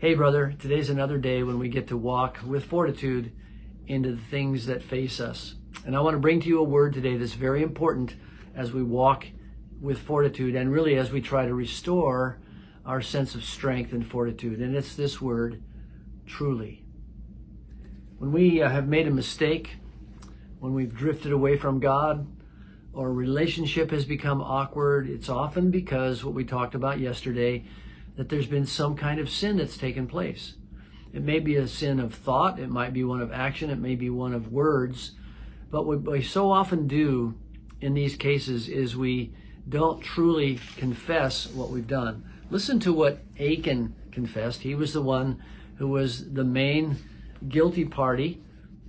Hey brother, today's another day when we get to walk with fortitude into the things that face us. And I want to bring to you a word today that's very important as we walk with fortitude and really as we try to restore our sense of strength and fortitude. And it's this word, truly. When we have made a mistake, when we've drifted away from God, or a relationship has become awkward, it's often because what we talked about yesterday, that there's been some kind of sin that's taken place. It may be a sin of thought, it might be one of action, it may be one of words, but what we so often do in these cases is we don't truly confess what we've done. Listen to what Achan confessed. He was the one who was the main guilty party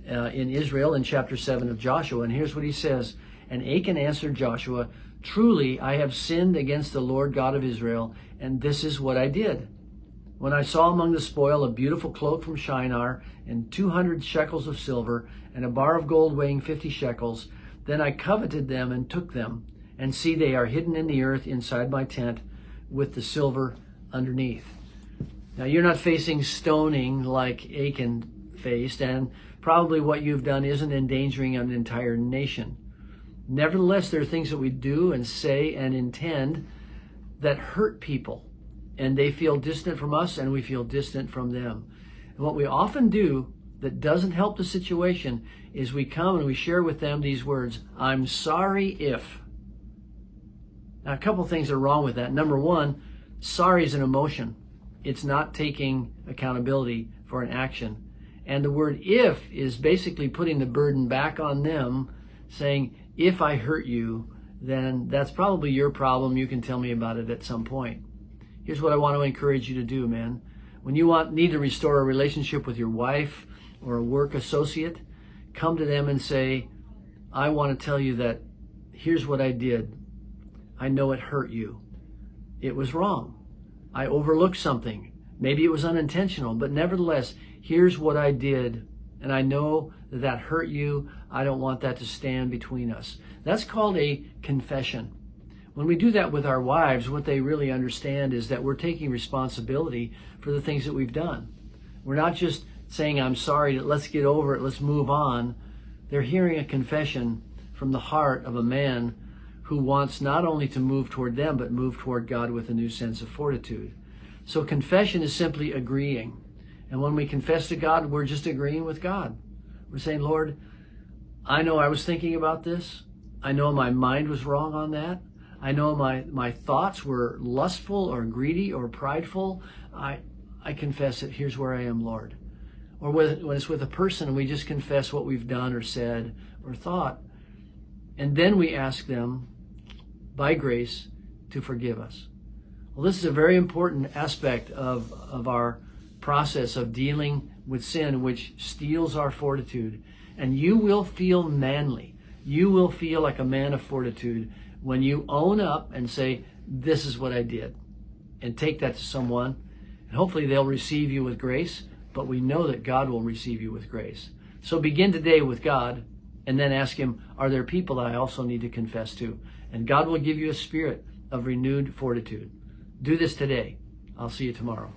in Israel in chapter 7 of Joshua, and here's what he says. And Achan answered Joshua, "Truly I have sinned against the Lord God of Israel, and this is what I did. When I saw among the spoil a beautiful cloak from Shinar, and 200 shekels of silver, and a bar of gold weighing 50 shekels, then I coveted them and took them. And see, they are hidden in the earth inside my tent, with the silver underneath." Now, you're not facing stoning like Achan faced, and probably what you've done isn't endangering an entire nation. Nevertheless, there are things that we do and say and intend that hurt people, and they feel distant from us and we feel distant from them. And what we often do that doesn't help the situation is we come and we share with them these words, "I'm sorry if." Now, a couple things are wrong with that. Number one, sorry is an emotion. It's not taking accountability for an action. And the word "if" is basically putting the burden back on them, saying, if I hurt you, then that's probably your problem. You can tell me about it at some point. Here's what I want to encourage you to do, man. When you need to restore a relationship with your wife or a work associate, come to them and say, I want to tell you that here's what I did. I know it hurt you. It was wrong. I overlooked something. Maybe it was unintentional, but nevertheless, here's what I did. And I know that hurt you. I don't want that to stand between us. That's called a confession. When we do that with our wives, what they really understand is that we're taking responsibility for the things that we've done. We're not just saying, I'm sorry, let's get over it, let's move on. They're hearing a confession from the heart of a man who wants not only to move toward them, but move toward God with a new sense of fortitude. So confession is simply agreeing. And when we confess to God, we're just agreeing with God. We're saying, Lord, I know I was thinking about this. I know my mind was wrong on that. I know my thoughts were lustful or greedy or prideful. I confess it. Here's where I am, Lord. Or when it's with a person, we just confess what we've done or said or thought. And then we ask them, by grace, to forgive us. Well, this is a very important aspect of our process of dealing with sin, which steals our fortitude. And you will feel manly. You will feel like a man of fortitude when you own up and say, this is what I did, and take that to someone. And hopefully they'll receive you with grace, but we know that God will receive you with grace. So begin today with God, and then ask him, are there people that I also need to confess to? And God will give you a spirit of renewed fortitude. Do this today. I'll see you tomorrow.